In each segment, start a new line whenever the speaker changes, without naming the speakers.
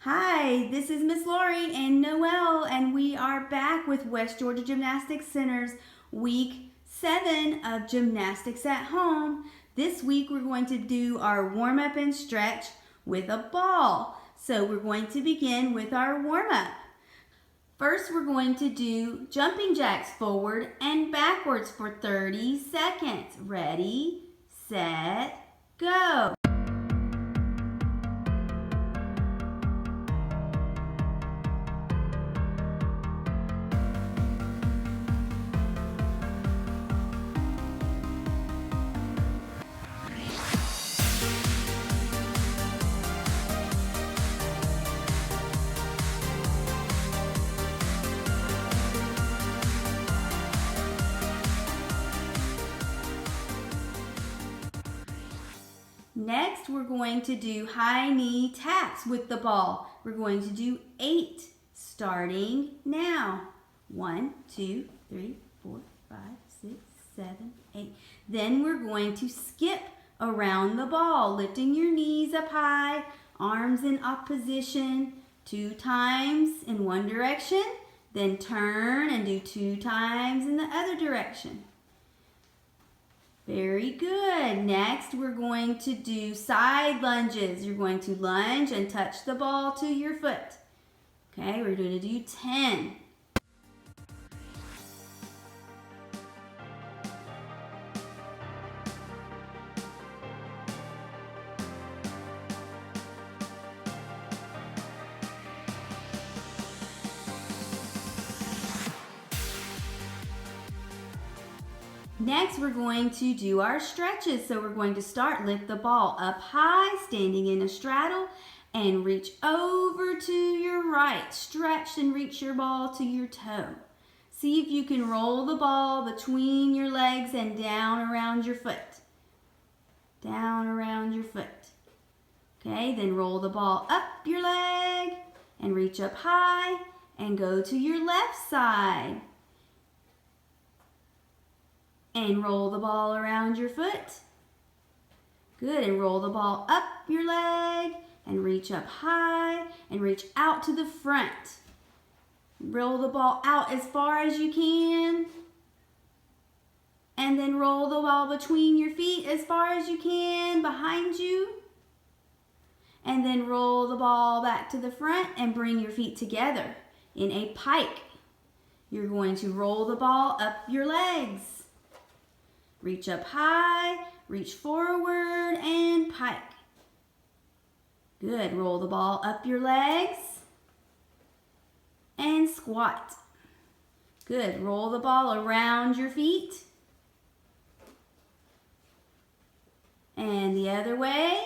Hi, this is Miss Lori and Noelle, and we are back with West Georgia Gymnastics Center's week 7 of Gymnastics at Home. This week we're going to do our warm-up and stretch with a ball. So we're going to begin with our warm-up. First, we're going to do jumping jacks forward and backwards for 30 seconds. Ready, set, go. Next, we're going to do high knee taps with the ball. We're going to do 8, starting now. 1, 2, 3, 4, 5, 6, 7, 8. Then we're going to skip around the ball, lifting your knees up high, arms in opposition, 2 times in one direction, then turn and do 2 times in the other direction. Very good. Next, we're going to do side lunges. You're going to lunge and touch the ball to your foot. Okay, we're going to do 10. Next, we're going to do our stretches. So we're going to start, lift the ball up high, standing in a straddle, and reach over to your right. Stretch and reach your ball to your toe. See if you can roll the ball between your legs and down around your foot. Down around your foot. Okay, then roll the ball up your leg and reach up high and go to your left side. And roll the ball around your foot. Good, and roll the ball up your leg and reach up high and reach out to the front. Roll the ball out as far as you can. And then roll the ball between your feet as far as you can behind you. And then roll the ball back to the front and bring your feet together in a pike. You're going to roll the ball up your legs. Reach up high, reach forward, and pike. Good. Roll the ball up your legs and squat. Good. Roll the ball around your feet. And the other way.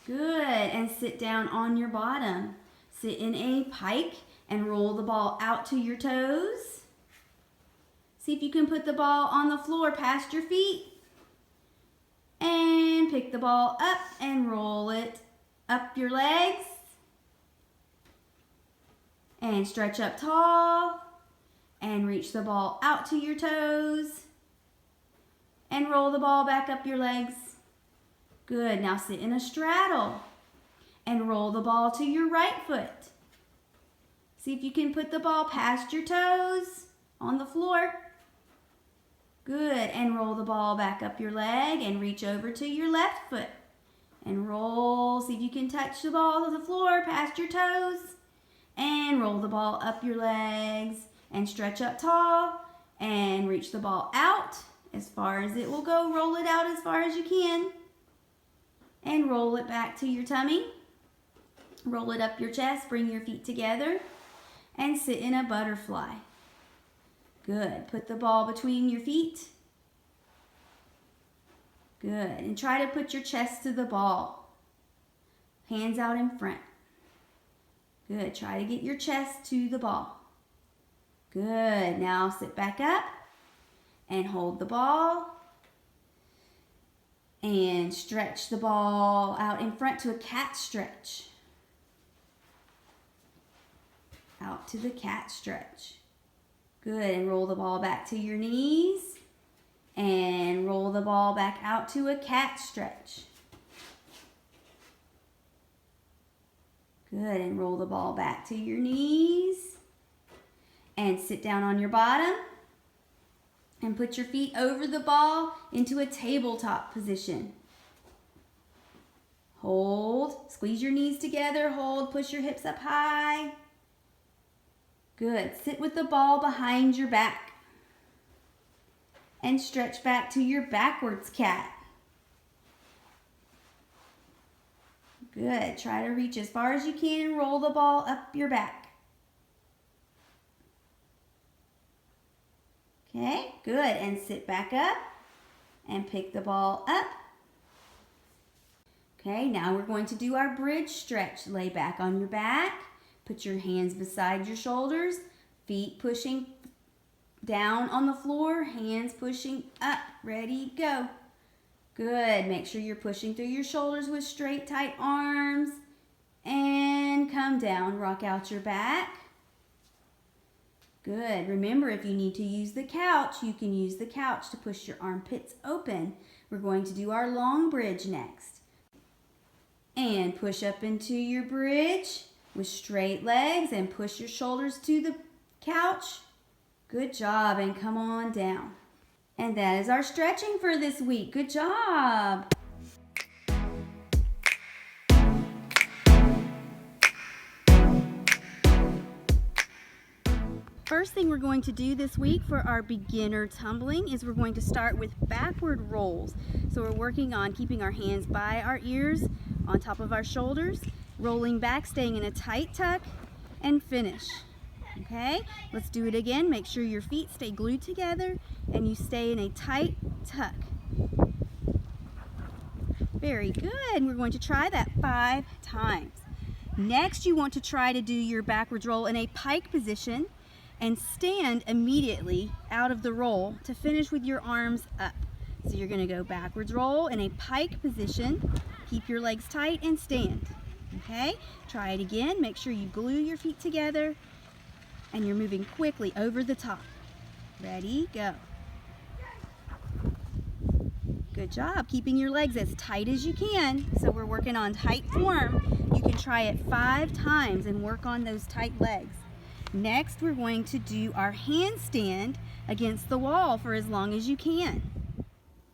Good. And sit down on your bottom. Sit in a pike and roll the ball out to your toes. See if you can put the ball on the floor past your feet. And pick the ball up and roll it up your legs. And stretch up tall. And reach the ball out to your toes. And roll the ball back up your legs. Good. Now sit in a straddle. And roll the ball to your right foot. See if you can put the ball past your toes on the floor. Good, and roll the ball back up your leg and reach over to your left foot. And roll, see if you can touch the ball to the floor past your toes. And roll the ball up your legs and stretch up tall. And reach the ball out as far as it will go. Roll it out as far as you can. And roll it back to your tummy. Roll it up your chest, bring your feet together. And sit in a butterfly. Good. Put the ball between your feet. Good. And try to put your chest to the ball. Hands out in front. Good. Try to get your chest to the ball. Good. Now sit back up and hold the ball. And stretch the ball out in front to a cat stretch. Out to the cat stretch. Good, and roll the ball back to your knees and roll the ball back out to a cat stretch. Good, and roll the ball back to your knees. And sit down on your bottom. And put your feet over the ball into a tabletop position. Hold, squeeze your knees together, hold, push your hips up high. Good, sit with the ball behind your back. And stretch back to your backwards cat. Good, try to reach as far as you can and roll the ball up your back. Okay, good, and sit back up and pick the ball up. Okay, now we're going to do our bridge stretch. Lay back on your back, put your hands beside your shoulders, feet pushing down on the floor, hands pushing up. Ready, go. Good, make sure you're pushing through your shoulders with straight, tight arms. And come down, rock out your back. Good. Remember, if you need to use the couch, you can use the couch to push your armpits open. We're going to do our long bridge next. And push up into your bridge with straight legs and push your shoulders to the couch. Good job, and come on down. And that is our stretching for this week. Good job. First thing we're going to do this week for our beginner tumbling is we're going to start with backward rolls. So we're working on keeping our hands by our ears, on top of our shoulders, rolling back, staying in a tight tuck, and finish. Okay, let's do it again. Make sure your feet stay glued together and you stay in a tight tuck. Very good. We're going to try that 5 times. Next, you want to try to do your backwards roll in a pike position and stand immediately out of the roll to finish with your arms up. So you're going to go backwards roll in a pike position, keep your legs tight and stand. Okay, try it again. Make sure you glue your feet together and you're moving quickly over the top. Ready, go. Good job, keeping your legs as tight as you can. So we're working on tight form. You can try it 5 times and work on those tight legs. Next, we're going to do our handstand against the wall for as long as you can.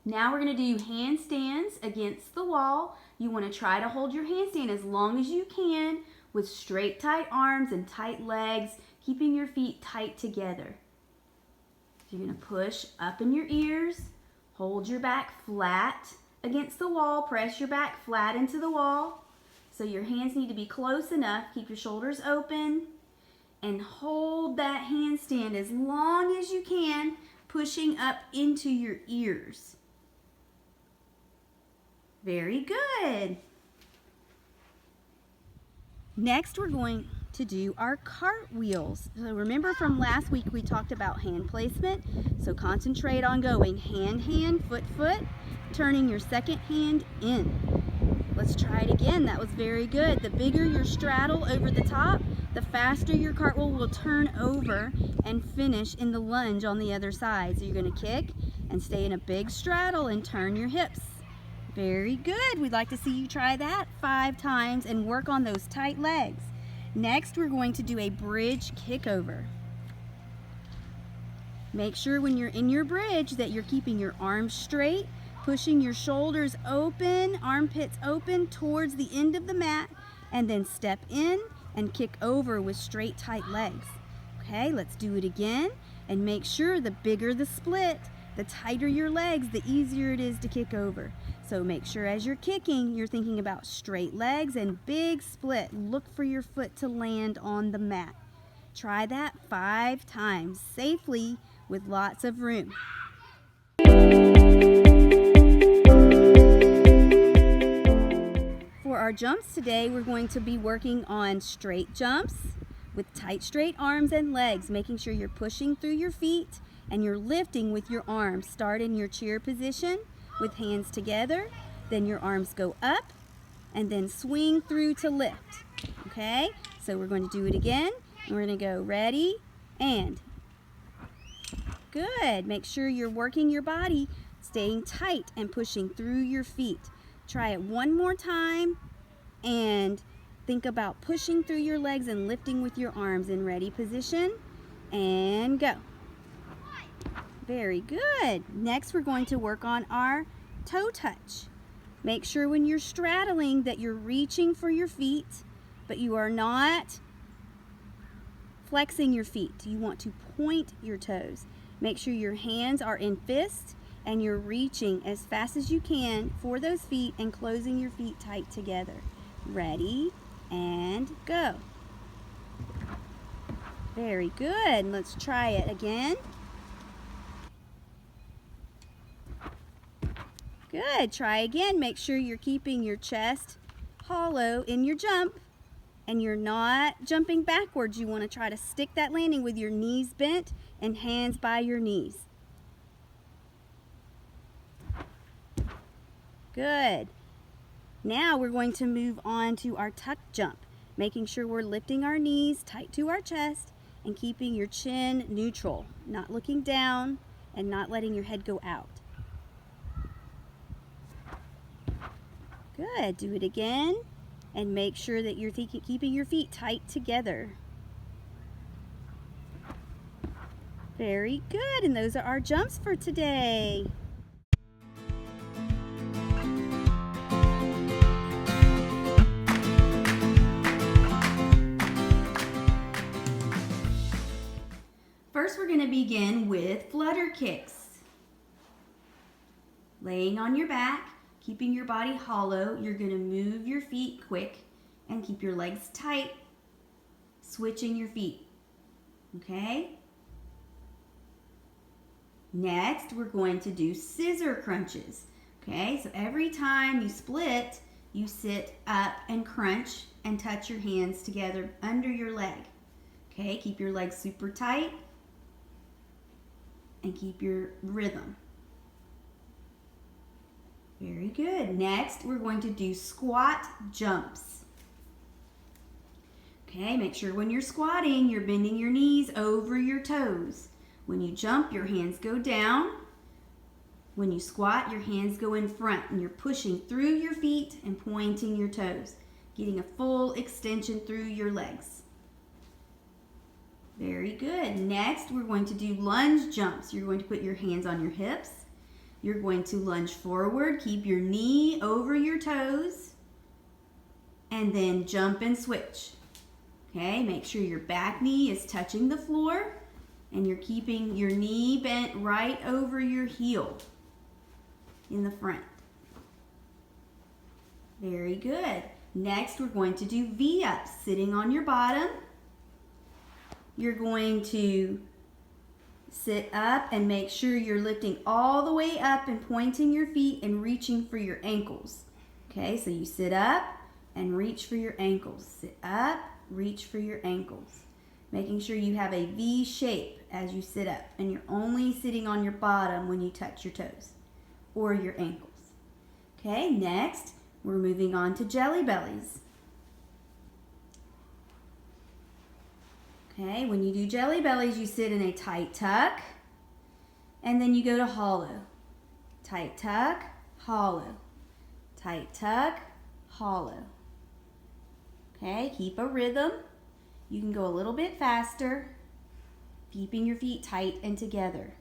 Now we're going to do handstands against the wall. You want to try to hold your handstand as long as you can with straight, tight arms and tight legs, keeping your feet tight together. You're going to push up in your ears, hold your back flat against the wall, press your back flat into the wall. So your hands need to be close enough, keep your shoulders open, and hold that handstand as long as you can, pushing up into your ears. Very good. Next, we're going to do our cartwheels. So remember from last week we talked about hand placement. So concentrate on going hand, hand, foot, foot, turning your second hand in. Let's try it again. That was very good. The bigger your straddle over the top, the faster your cartwheel will turn over and finish in the lunge on the other side. So you're going to kick and stay in a big straddle and turn your hips. Very good. We'd like to see you try that 5 times and work on those tight legs. Next, we're going to do a bridge kickover. Make sure when you're in your bridge that you're keeping your arms straight, pushing your shoulders open, armpits open towards the end of the mat, and then step in and kick over with straight, tight legs. Okay, let's do it again. And make sure the bigger the split, the tighter your legs, the easier it is to kick over. So make sure as you're kicking, you're thinking about straight legs and big split. Look for your foot to land on the mat. Try that 5 times safely with lots of room. For our jumps today, we're going to be working on straight jumps with tight, straight arms and legs, making sure you're pushing through your feet and you're lifting with your arms. Start in your chair position with hands together, then your arms go up and then swing through to lift. Okay, so we're going to do it again. And we're going to go ready and good. Make sure you're working your body, staying tight and pushing through your feet. Try it one more time, and think about pushing through your legs and lifting with your arms. In ready position, and go. Very good. Next, we're going to work on our toe touch. Make sure when you're straddling that you're reaching for your feet, but you are not flexing your feet. You want to point your toes. Make sure your hands are in fists and you're reaching as fast as you can for those feet and closing your feet tight together. Ready, and go. Very good. Let's try it again. Good. Try again. Make sure you're keeping your chest hollow in your jump and you're not jumping backwards. You want to try to stick that landing with your knees bent and hands by your knees. Good. Now we're going to move on to our tuck jump, making sure we're lifting our knees tight to our chest and keeping your chin neutral, not looking down and not letting your head go out. Good. Do it again and make sure that you're keeping your feet tight together. Very good. And those are our jumps for today. First, we're going to begin with flutter kicks. Laying on your back, keeping your body hollow, you're going to move your feet quick and keep your legs tight, switching your feet. Okay? Next, we're going to do scissor crunches. Okay, so every time you split, you sit up and crunch and touch your hands together under your leg. Okay, keep your legs super tight and keep your rhythm. Very good. Next, we're going to do squat jumps. Okay, make sure when you're squatting, you're bending your knees over your toes. When you jump, your hands go down. When you squat, your hands go in front and you're pushing through your feet and pointing your toes, getting a full extension through your legs. Very good. Next, we're going to do lunge jumps. You're going to put your hands on your hips. You're going to lunge forward, keep your knee over your toes, and then jump and switch. Okay, make sure your back knee is touching the floor and you're keeping your knee bent right over your heel in the front. Very good. Next, we're going to do V-ups, sitting on your bottom. You're going to sit up and make sure you're lifting all the way up and pointing your feet and reaching for your ankles. Okay, so you sit up and reach for your ankles. Sit up, reach for your ankles. Making sure you have a V shape as you sit up and you're only sitting on your bottom when you touch your toes or your ankles. Okay, next we're moving on to jelly bellies. Okay, when you do jelly bellies, you sit in a tight tuck, and then you go to hollow. Tight tuck, hollow. Tight tuck, hollow. Okay, keep a rhythm. You can go a little bit faster, keeping your feet tight and together.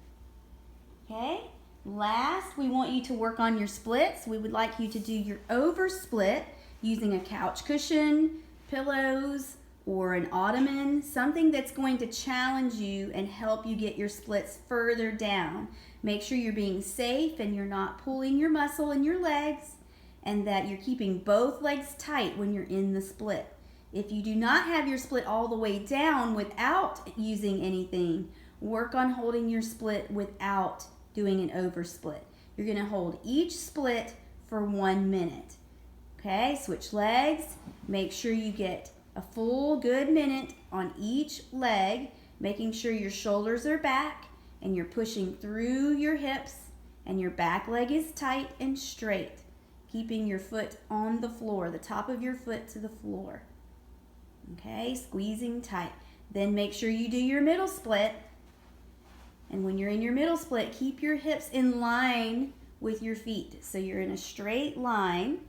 Okay, last, we want you to work on your splits. We would like you to do your over split using a couch cushion, pillows, or an ottoman, something that's going to challenge you and help you get your splits further down. Make sure you're being safe and you're not pulling your muscle in your legs and that you're keeping both legs tight when you're in the split. If you do not have your split all the way down without using anything, work on holding your split without doing an over split. You're going to hold each split for 1 minute. Okay, switch legs. Make sure you get a full good minute on each leg, making sure your shoulders are back and you're pushing through your hips and your back leg is tight and straight, keeping your foot on the floor, the top of your foot to the floor. Okay, squeezing tight. Then make sure you do your middle split. And when you're in your middle split, keep your hips in line with your feet. So you're in a straight line,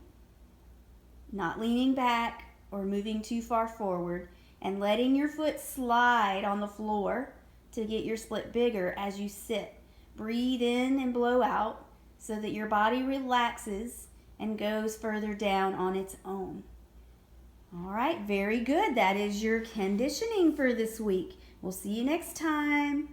not leaning back or moving too far forward, and letting your foot slide on the floor to get your split bigger as you sit. Breathe in and blow out so that your body relaxes and goes further down on its own. All right, very good. That is your conditioning for this week. We'll see you next time.